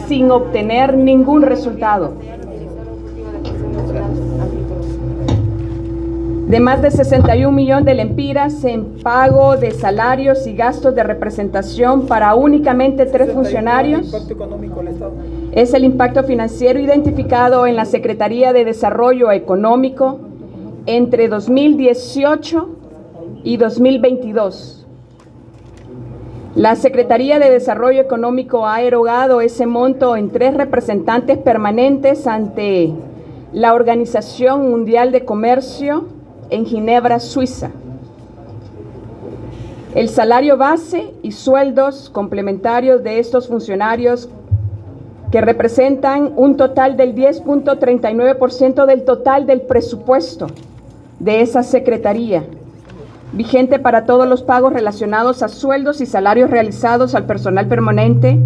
sin obtener ningún resultado. De más de 61 millones de lempiras en pago de salarios y gastos de representación para únicamente 3 funcionarios. Es el impacto financiero identificado en la Secretaría de Desarrollo Económico entre 2018 y 2022. La Secretaría de Desarrollo Económico ha erogado ese monto en 3 representantes permanentes ante la Organización Mundial de Comercio en Ginebra, Suiza. El salario base y sueldos complementarios de estos funcionarios, que representan un total del 10.39% del total del presupuesto de esa secretaría, vigente para todos los pagos relacionados a sueldos y salarios realizados al personal permanente,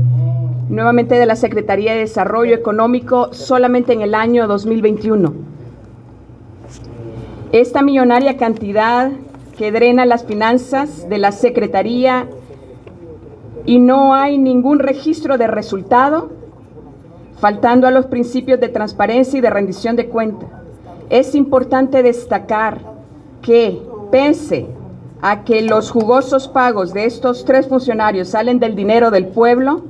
nuevamente de la Secretaría de Desarrollo Económico, solamente en el año 2021. Esta millonaria cantidad que drena las finanzas de la Secretaría y no hay ningún registro de resultado, faltando a los principios de transparencia y de rendición de cuentas. Es importante destacar que, pese a que los jugosos pagos de estos 3 funcionarios salen del dinero del pueblo,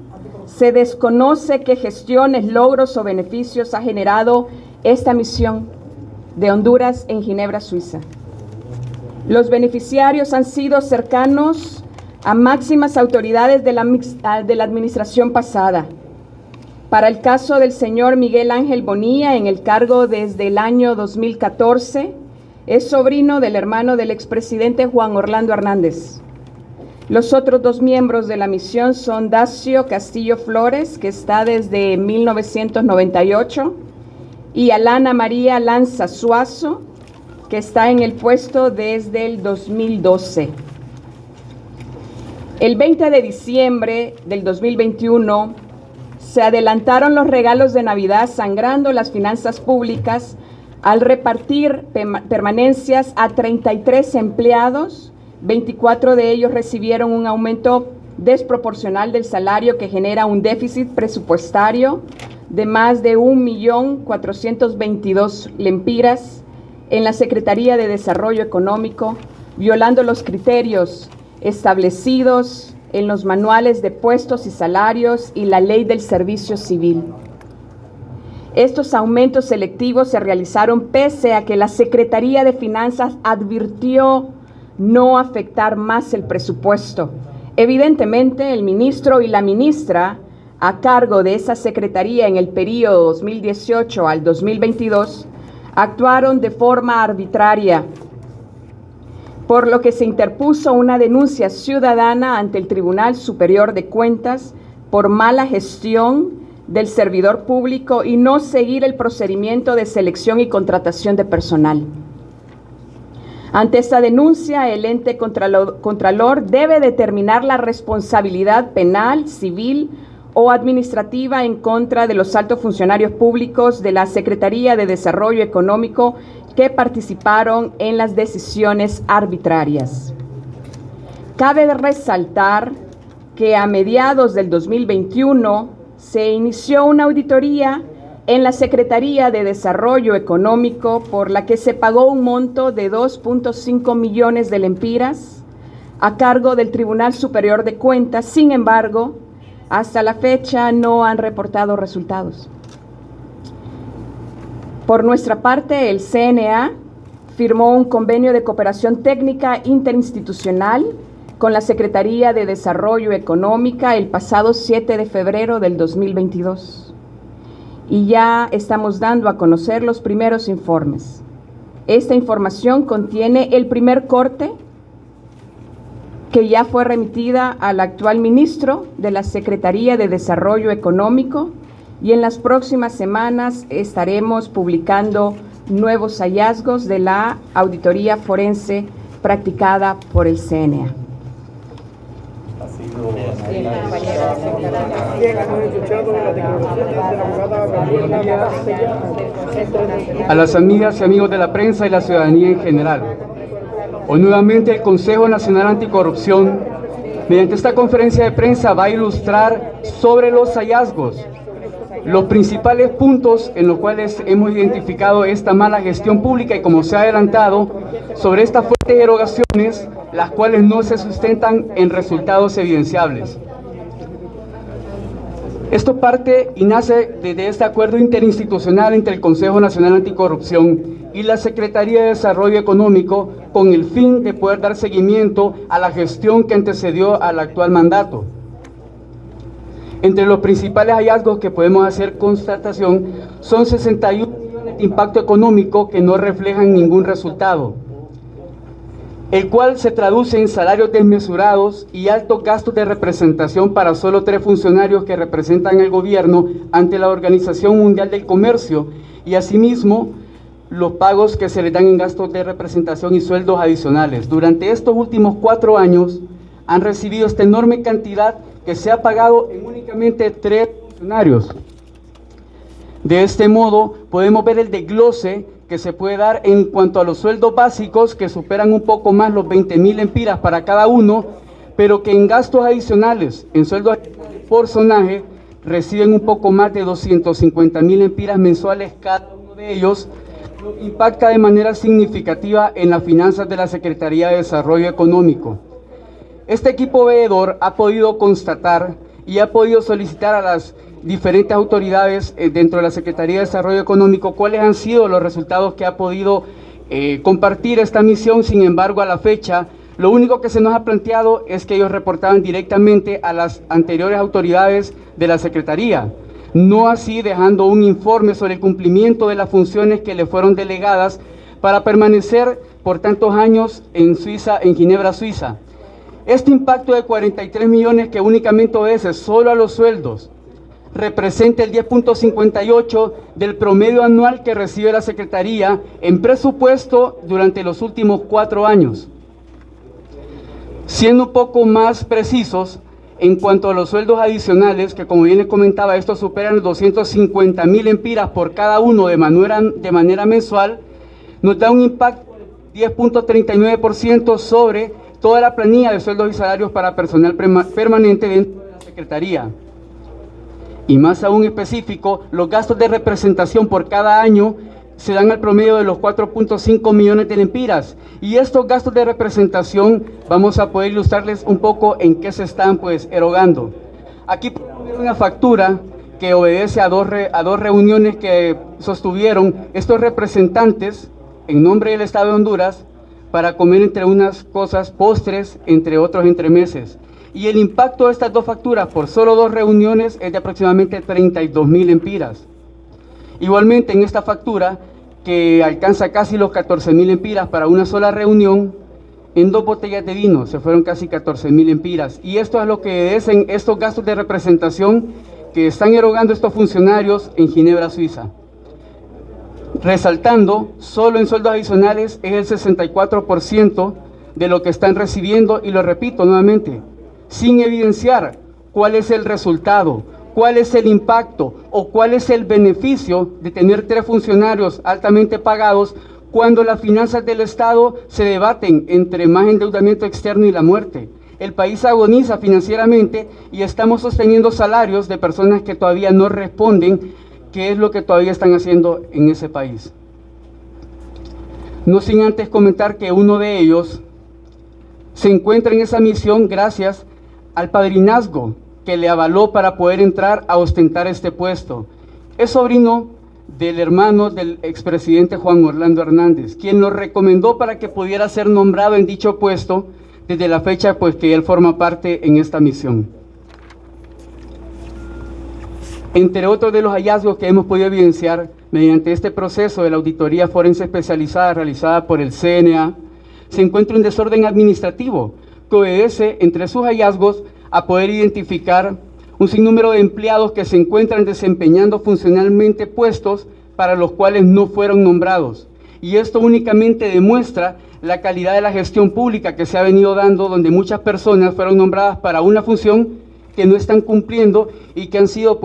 se desconoce qué gestiones, logros o beneficios ha generado esta misión de Honduras en Ginebra, Suiza. Los beneficiarios han sido cercanos a máximas autoridades de la administración pasada. Para el caso del señor Miguel Ángel Bonilla, en el cargo desde el año 2014, es sobrino del hermano del expresidente Juan Orlando Hernández. Los otros 2 miembros de la misión son Dacio Castillo Flores, que está desde 1998, y Alana María Lanza Suazo, que está en el puesto desde el 2012. El 20 de diciembre del 2021 se adelantaron los regalos de Navidad, sangrando las finanzas públicas al repartir permanencias a 33 empleados. 24 de ellos recibieron un aumento desproporcional del salario que genera un déficit presupuestario de más de 1.422.000 lempiras en la Secretaría de Desarrollo Económico, violando los criterios establecidos en los manuales de puestos y salarios y la Ley del Servicio Civil. Estos aumentos selectivos se realizaron pese a que la Secretaría de Finanzas advirtió no afectar más el presupuesto. Evidentemente, el ministro y la ministra a cargo de esa secretaría en el periodo 2018 al 2022 actuaron de forma arbitraria, por lo que se interpuso una denuncia ciudadana ante el Tribunal Superior de Cuentas por mala gestión del servidor público y no seguir el procedimiento de selección y contratación de personal. Ante esta denuncia, el ente contralor debe determinar la responsabilidad penal, civil o administrativa en contra de los altos funcionarios públicos de la Secretaría de Desarrollo Económico que participaron en las decisiones arbitrarias. Cabe resaltar que a mediados del 2021 se inició una auditoría en la Secretaría de Desarrollo Económico por la que se pagó un monto de 2.5 millones de lempiras a cargo del Tribunal Superior de Cuentas. Sin embargo, hasta la fecha no han reportado resultados. Por nuestra parte, el CNA firmó un convenio de cooperación técnica interinstitucional con la Secretaría de Desarrollo Económico el pasado 7 de febrero del 2022. Y ya estamos dando a conocer los primeros informes. Esta información contiene el primer corte que ya fue remitida al actual ministro de la Secretaría de Desarrollo Económico, y en las próximas semanas estaremos publicando nuevos hallazgos de la auditoría forense practicada por el CNA. A las amigas y amigos de la prensa y la ciudadanía en general, hoy nuevamente el Consejo Nacional Anticorrupción Mediante esta conferencia de prensa va a ilustrar sobre los hallazgos, los principales puntos en los cuales hemos identificado esta mala gestión pública y, como se ha adelantado, sobre estas fuertes erogaciones, las cuales no se sustentan en resultados evidenciables. Esto parte y nace desde este acuerdo interinstitucional entre el Consejo Nacional Anticorrupción y la Secretaría de Desarrollo Económico, con el fin de poder dar seguimiento a la gestión que antecedió al actual mandato. Entre los principales hallazgos que podemos hacer constatación son 61 millones de impacto económico que no reflejan ningún resultado, el cual se traduce en salarios desmesurados y altos gastos de representación para solo 3 funcionarios que representan al gobierno ante la Organización Mundial del Comercio, y asimismo los pagos que se les dan en gastos de representación y sueldos adicionales. Durante estos últimos 4 años han recibido esta enorme cantidad que se ha pagado en únicamente 3 funcionarios. De este modo podemos ver el desglose que se puede dar en cuanto a los sueldos básicos, que superan un poco más los 20.000 lempiras para cada uno, pero que en gastos adicionales, en sueldos por personaje, reciben un poco más de 250.000 lempiras mensuales cada uno de ellos. Impacta de manera significativa en las finanzas de la Secretaría de Desarrollo Económico. Este equipo veedor ha podido constatar y ha podido solicitar a las diferentes autoridades dentro de la Secretaría de Desarrollo Económico cuáles han sido los resultados que ha podido compartir esta misión. Sin embargo, a la fecha, lo único que se nos ha planteado es que ellos reportaban directamente a las anteriores autoridades de la Secretaría, no así dejando un informe sobre el cumplimiento de las funciones que le fueron delegadas para permanecer por tantos años en Suiza, en Ginebra, Suiza. Este impacto de 43 millones que únicamente obedece solo a los sueldos representa el 10.58 del promedio anual que recibe la Secretaría en presupuesto durante los últimos 4 años. Siendo un poco más precisos, en cuanto a los sueldos adicionales, que como bien les comentaba, estos superan los 250.000 lempiras por cada uno de manera mensual, nos da un impacto del 10.39% sobre toda la planilla de sueldos y salarios para personal permanente dentro de la Secretaría. Y más aún específico, los gastos de representación por cada año se dan al promedio de los 4.5 millones de lempiras, y estos gastos de representación vamos a poder ilustrarles un poco en qué se están erogando. Aquí podemos ver una factura que obedece a dos reuniones que sostuvieron estos representantes en nombre del Estado de Honduras para comer, entre unas cosas, postres, entre otros entremeses. Y el impacto de estas 2 facturas por solo 2 reuniones es de aproximadamente 32.000 lempiras. Igualmente, en esta factura, que alcanza casi los 14.000 lempiras para una sola reunión, en 2 botellas de vino se fueron casi 14.000 lempiras. Y esto es lo que obedecen estos gastos de representación que están erogando estos funcionarios en Ginebra, Suiza. Resaltando, solo en sueldos adicionales es el 64% de lo que están recibiendo, y lo repito nuevamente, sin evidenciar cuál es el resultado, cuál es el impacto o cuál es el beneficio de tener 3 funcionarios altamente pagados cuando las finanzas del Estado se debaten entre más endeudamiento externo y la muerte. El país agoniza financieramente y estamos sosteniendo salarios de personas que todavía no responden qué es lo que todavía están haciendo en ese país. No sin antes comentar que uno de ellos se encuentra en esa misión gracias al padrinazgo que le avaló para poder entrar a ostentar este puesto. Es sobrino del hermano del expresidente Juan Orlando Hernández, quien lo recomendó para que pudiera ser nombrado en dicho puesto desde la fecha que él forma parte en esta misión. Entre otros de los hallazgos que hemos podido evidenciar mediante este proceso de la auditoría forense especializada realizada por el CNA, se encuentra un desorden administrativo que obedece, entre sus hallazgos, a poder identificar un sinnúmero de empleados que se encuentran desempeñando funcionalmente puestos para los cuales no fueron nombrados. Y esto únicamente demuestra la calidad de la gestión pública que se ha venido dando, donde muchas personas fueron nombradas para una función que no están cumpliendo y que han sido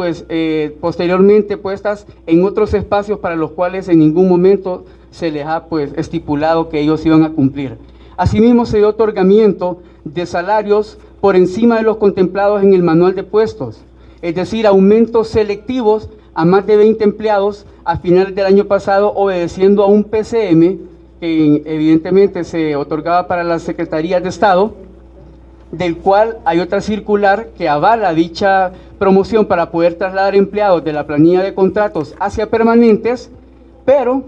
posteriormente puestas en otros espacios para los cuales en ningún momento se les ha estipulado que ellos iban a cumplir. Asimismo, se dio otorgamiento de salarios por encima de los contemplados en el manual de puestos, es decir, aumentos selectivos a más de 20 empleados a finales del año pasado, obedeciendo a un PCM que evidentemente se otorgaba para las secretarías de Estado, del cual hay otra circular que avala dicha promoción para poder trasladar empleados de la planilla de contratos hacia permanentes, pero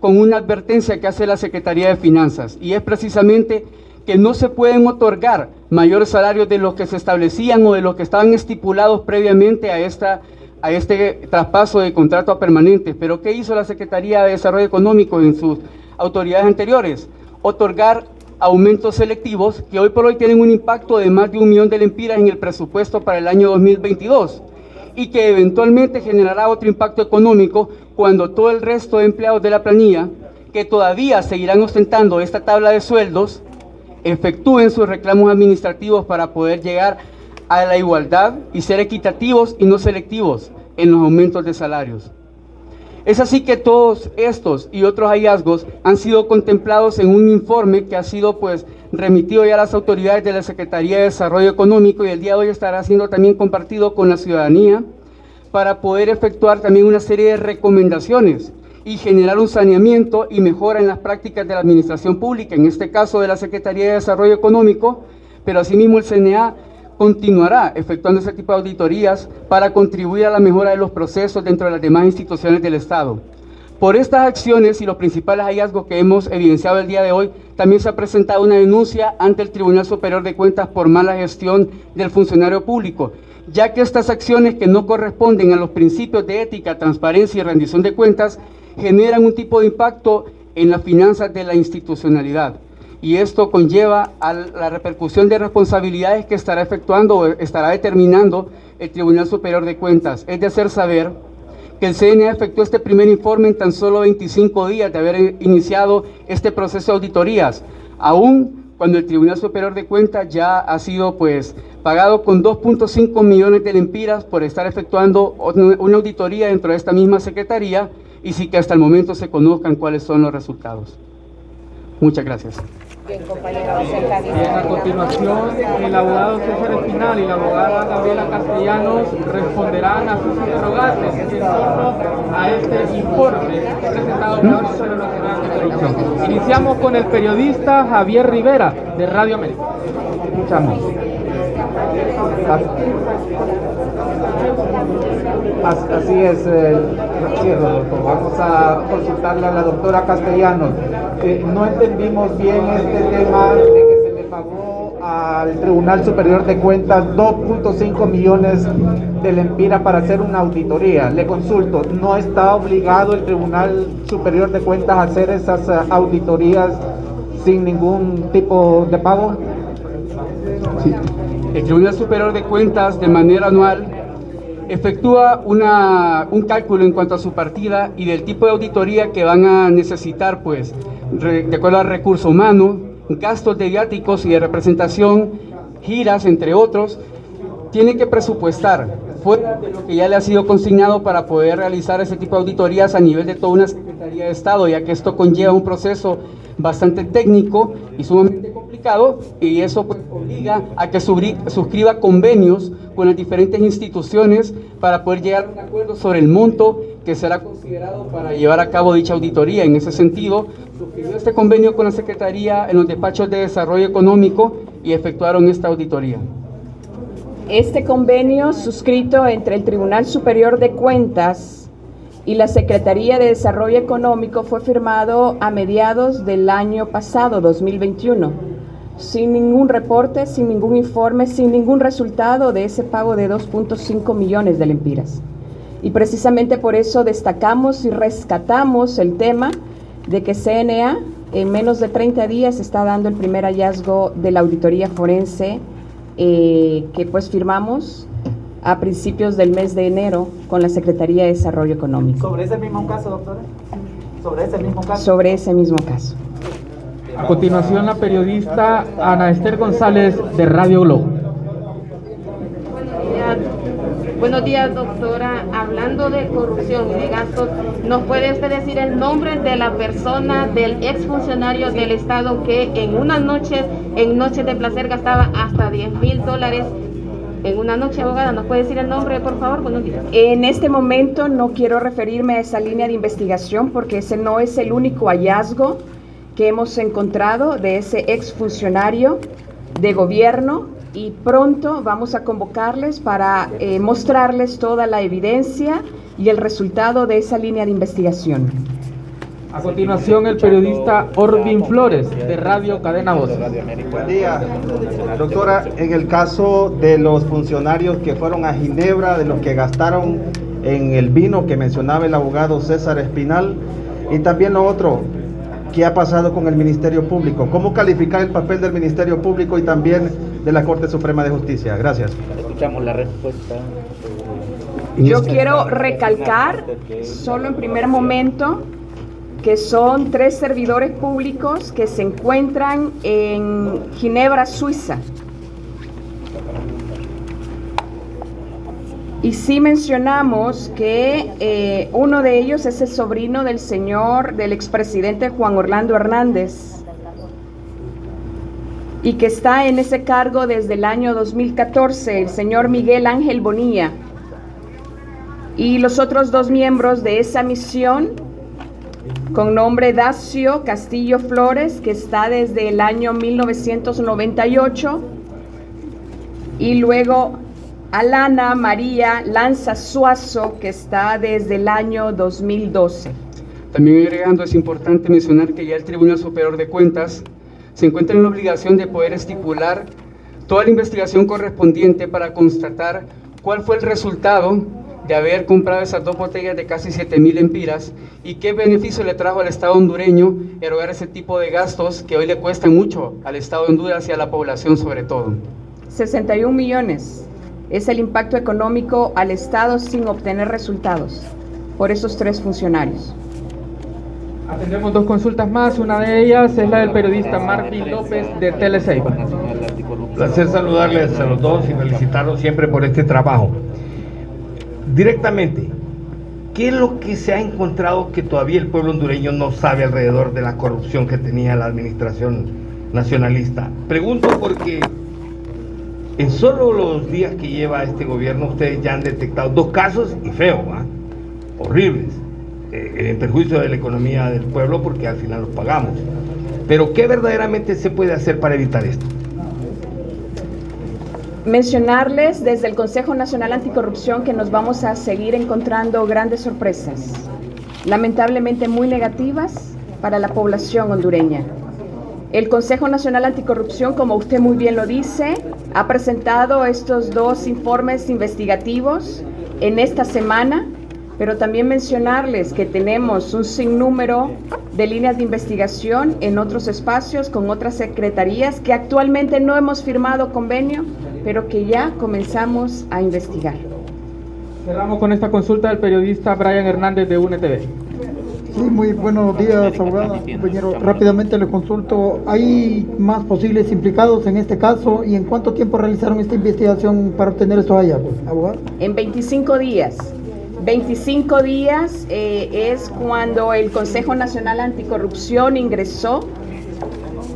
con una advertencia que hace la Secretaría de Finanzas, y es precisamente que no se pueden otorgar mayores salarios de los que se establecían o de los que estaban estipulados previamente a este traspaso de contrato a permanentes. Pero ¿qué hizo la Secretaría de Desarrollo Económico en sus autoridades anteriores? Otorgar aumentos selectivos que hoy por hoy tienen un impacto de más de 1 millón de lempiras en el presupuesto para el año 2022 y que eventualmente generará otro impacto económico cuando todo el resto de empleados de la planilla, que todavía seguirán ostentando esta tabla de sueldos, efectúen sus reclamos administrativos para poder llegar a la igualdad y ser equitativos y no selectivos en los aumentos de salarios. Es así que todos estos y otros hallazgos han sido contemplados en un informe que ha sido remitido ya a las autoridades de la Secretaría de Desarrollo Económico, y el día de hoy estará siendo también compartido con la ciudadanía para poder efectuar también una serie de recomendaciones y generar un saneamiento y mejora en las prácticas de la administración pública, en este caso de la Secretaría de Desarrollo Económico, pero asimismo el CNA continuará efectuando ese tipo de auditorías para contribuir a la mejora de los procesos dentro de las demás instituciones del Estado. Por estas acciones y los principales hallazgos que hemos evidenciado el día de hoy, también se ha presentado una denuncia ante el Tribunal Superior de Cuentas por mala gestión del funcionario público, ya que estas acciones que no corresponden a los principios de ética, transparencia y rendición de cuentas generan un tipo de impacto en las finanzas de la institucionalidad. Y esto conlleva a la repercusión de responsabilidades que estará efectuando o estará determinando el Tribunal Superior de Cuentas. Es de hacer saber que el CNA efectuó este primer informe en tan solo 25 días de haber iniciado este proceso de auditorías, aún cuando el Tribunal Superior de Cuentas ya ha sido pagado con 2.5 millones de lempiras por estar efectuando una auditoría dentro de esta misma Secretaría, y sí que hasta el momento se conozcan cuáles son los resultados. Muchas gracias. Bien, a continuación, el abogado César Espinal y la abogada Gabriela Castellanos responderán a sus interrogantes en torno a este informe presentado por la Comisión Nacional Anticorrupción. Iniciamos con el periodista Javier Rivera, de Radio América. Escuchamos. Así es, doctor. Vamos a consultarle a la doctora Castellanos. No entendimos bien este tema de que se le pagó al Tribunal Superior de Cuentas 2.5 millones de lempiras para hacer una auditoría. Le consulto, ¿no está obligado el Tribunal Superior de Cuentas a hacer esas auditorías sin ningún tipo de pago? Sí. El Tribunal Superior de Cuentas, de manera anual, efectúa un cálculo en cuanto a su partida y del tipo de auditoría que van a necesitar, de acuerdo al recurso humano, gastos de viáticos y de representación, giras, entre otros. Tiene que presupuestar fuera de lo que ya le ha sido consignado para poder realizar ese tipo de auditorías a nivel de toda una Secretaría de Estado, ya que esto conlleva un proceso bastante técnico y sumamente complicado, y eso obliga a que suscriba convenios con las diferentes instituciones para poder llegar a un acuerdo sobre el monto que será considerado para llevar a cabo dicha auditoría. En ese sentido, suscribió este convenio con la Secretaría en los despachos de Desarrollo Económico y efectuaron esta auditoría. Este convenio suscrito entre el Tribunal Superior de Cuentas y la Secretaría de Desarrollo Económico fue firmado a mediados del año pasado, 2021, sin ningún reporte, sin ningún informe, sin ningún resultado de ese pago de 2.5 millones de lempiras. Y precisamente por eso destacamos y rescatamos el tema de que CNA en menos de 30 días está dando el primer hallazgo de la auditoría forense que firmamos a principios del mes de enero con la Secretaría de Desarrollo Económico. ¿Sobre ese mismo caso, doctora? ¿Sobre ese mismo caso? Sobre ese mismo caso. A continuación, la periodista Ana Esther González, de Radio Globo. Buenos días, doctora. Hablando de corrupción y de gastos, ¿nos puede usted decir el nombre de la persona, del exfuncionario del Estado que en noches de placer gastaba hasta $10,000 en una noche, abogada? ¿Nos puede decir el nombre, por favor? Buenos días. En este momento no quiero referirme a esa línea de investigación porque ese no es el único hallazgo que hemos encontrado de ese exfuncionario de gobierno, y pronto vamos a convocarles para mostrarles toda la evidencia y el resultado de esa línea de investigación. A continuación, el periodista Orvin Flores, de Radio Cadena Voz. Buen día, doctora. En el caso de los funcionarios que fueron a Ginebra, de los que gastaron en el vino que mencionaba el abogado César Espinal, y también lo otro, ¿qué ha pasado con el Ministerio Público? ¿Cómo calificar el papel del Ministerio Público y también de la Corte Suprema de Justicia? Gracias. Escuchamos la respuesta. Yo quiero recalcar, solo en primer momento, que son 3 servidores públicos que se encuentran en Ginebra, Suiza. Y sí mencionamos que uno de ellos es el sobrino del expresidente Juan Orlando Hernández, y que está en ese cargo desde el año 2014, el señor Miguel Ángel Bonilla. Y los otros 2 miembros de esa misión, con nombre Dacio Castillo Flores, que está desde el año 1998, y luego Alana María Lanza Suazo, que está desde el año 2012. También agregando, es importante mencionar que ya el Tribunal Superior de Cuentas se encuentra en la obligación de poder estipular toda la investigación correspondiente para constatar cuál fue el resultado de haber comprado esas 2 botellas de casi 7,000 empiras y qué beneficio le trajo al Estado hondureño erogar ese tipo de gastos que hoy le cuestan mucho al Estado de Honduras y a la población sobre todo. 61 millones es el impacto económico al Estado sin obtener resultados por esos 3 funcionarios. Atendemos 2 consultas más, una de ellas es la del periodista Marvin López de Teleseiba. Placer saludarles a los dos y felicitarlos siempre por este trabajo. Directamente, ¿qué es lo que se ha encontrado que todavía el pueblo hondureño no sabe alrededor de la corrupción que tenía la administración nacionalista? Pregunto porque en solo los días que lleva este gobierno ustedes ya han detectado 2 casos y feos, horribles, en perjuicio de la economía del pueblo porque al final los pagamos. Pero ¿qué verdaderamente se puede hacer para evitar esto? Mencionarles desde el Consejo Nacional Anticorrupción que nos vamos a seguir encontrando grandes sorpresas, lamentablemente muy negativas para la población hondureña. El Consejo Nacional Anticorrupción, como usted muy bien lo dice, ha presentado estos 2 informes investigativos en esta semana, pero también mencionarles que tenemos un sinnúmero de líneas de investigación en otros espacios con otras secretarías que actualmente no hemos firmado convenio, pero que ya comenzamos a investigar. Cerramos con esta consulta del periodista Brian Hernández de UNTV. Sí, muy buenos días, abogada. Compañero, rápidamente le consulto, ¿hay más posibles implicados en este caso y en cuánto tiempo realizaron esta investigación para obtener estos hallazgos, abogada? En 25 días. 25 días es cuando el Consejo Nacional Anticorrupción ingresó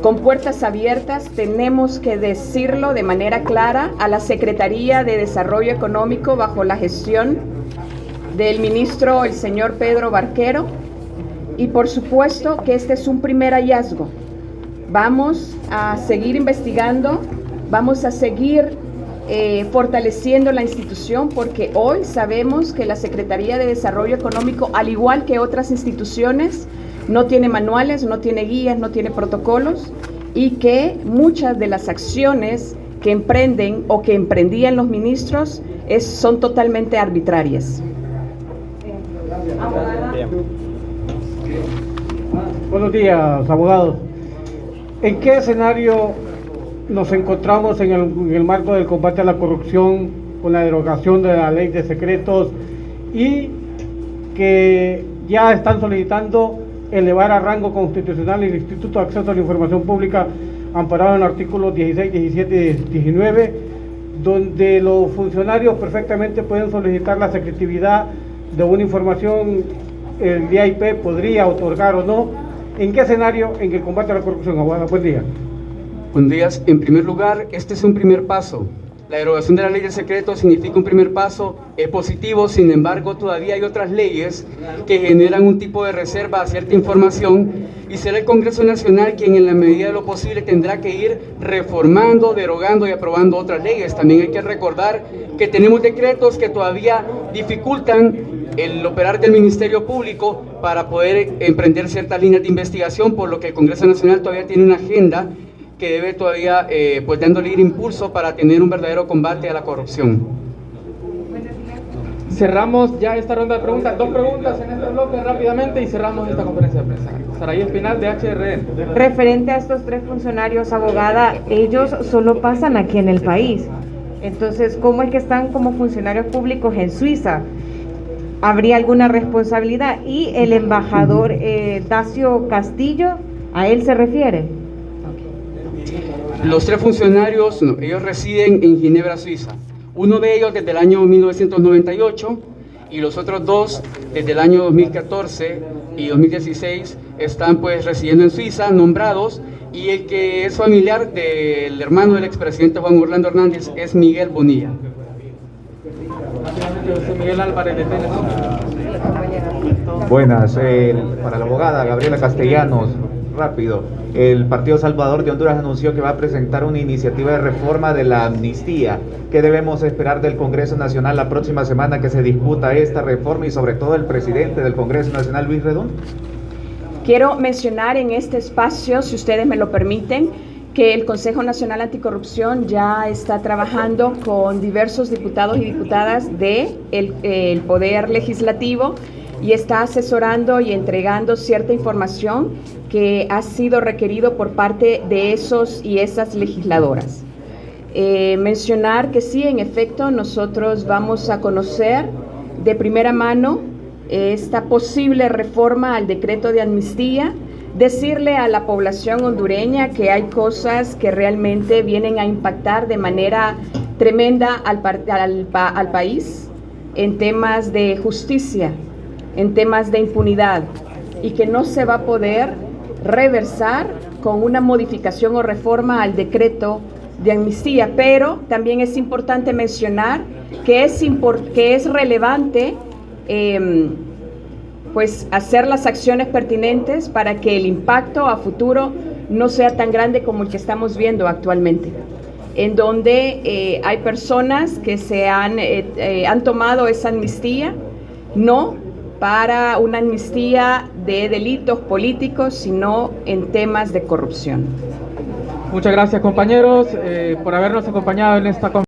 con puertas abiertas, tenemos que decirlo de manera clara, a la Secretaría de Desarrollo Económico bajo la gestión del ministro, el señor Pedro Barquero, y por supuesto que este es un primer hallazgo. Vamos a seguir investigando, vamos a seguir fortaleciendo la institución, porque hoy sabemos que la Secretaría de Desarrollo Económico, al igual que otras instituciones, no tiene manuales, no tiene guías, no tiene protocolos, y que muchas de las acciones que emprenden o que emprendían los ministros son totalmente arbitrarias. Buenos días, abogados. ¿En qué escenario nos encontramos en el marco del combate a la corrupción con la derogación de la ley de secretos y que ya están solicitando elevar a rango constitucional el Instituto de Acceso a la Información Pública amparado en los artículos 16, 17 y 19 donde los funcionarios perfectamente pueden solicitar la secretividad de una información, el DIP podría otorgar o no. ¿En qué escenario en el combate a la corrupción, abogada? Buen día. Buenos días. En primer lugar, este es un primer paso. La derogación de la ley del secreto significa un primer paso positivo. Sin embargo, todavía hay otras leyes que generan un tipo de reserva a cierta información y será el Congreso Nacional quien en la medida de lo posible tendrá que ir reformando, derogando y aprobando otras leyes. También hay que recordar que tenemos decretos que todavía dificultan el operar del Ministerio Público para poder emprender ciertas líneas de investigación, por lo que el Congreso Nacional todavía tiene una agenda que debe todavía, pues dándole impulso para tener un verdadero combate a la corrupción. Cerramos ya esta ronda de preguntas. 2 preguntas en este bloque rápidamente y cerramos esta conferencia de prensa. Saraí Espinal, de HRN. Referente a estos 3 funcionarios, abogada, ellos solo pasan aquí en el país. Entonces, ¿cómo es que están como funcionarios públicos en Suiza? ¿Habría alguna responsabilidad? Y el embajador Dacio Castillo, ¿a él se refiere? Los 3 funcionarios, no, ellos residen en Ginebra, Suiza. Uno de ellos desde el año 1998 y los otros 2 desde el año 2014 y 2016 están pues residiendo en Suiza, nombrados, y el que es familiar del hermano del expresidente Juan Orlando Hernández es Miguel Bonilla. Miguel Álvarez, de TNC. Buenas, para la abogada Gabriela Castellanos, rápido. El Partido Salvador de Honduras anunció que va a presentar una iniciativa de reforma de la amnistía. ¿Qué debemos esperar del Congreso Nacional la próxima semana que se discuta esta reforma y sobre todo el presidente del Congreso Nacional, Luis Redón? Quiero mencionar en este espacio, si ustedes me lo permiten, que el Consejo Nacional Anticorrupción ya está trabajando con diversos diputados y diputadas del Poder Legislativo y está asesorando y entregando cierta información que ha sido requerido por parte de esos y esas legisladoras. Mencionar que sí, en efecto, nosotros vamos a conocer de primera mano esta posible reforma al decreto de amnistía, decirle a la población hondureña que hay cosas que realmente vienen a impactar de manera tremenda al país en temas de justicia, en temas de impunidad, y que no se va a poder reversar con una modificación o reforma al decreto de amnistía. Pero también es importante mencionar que es relevante pues hacer las acciones pertinentes para que el impacto a futuro no sea tan grande como el que estamos viendo actualmente, en donde hay personas que han tomado esa amnistía no para una amnistía de delitos políticos, sino en temas de corrupción. Muchas gracias, compañeros, por habernos acompañado en esta conferencia.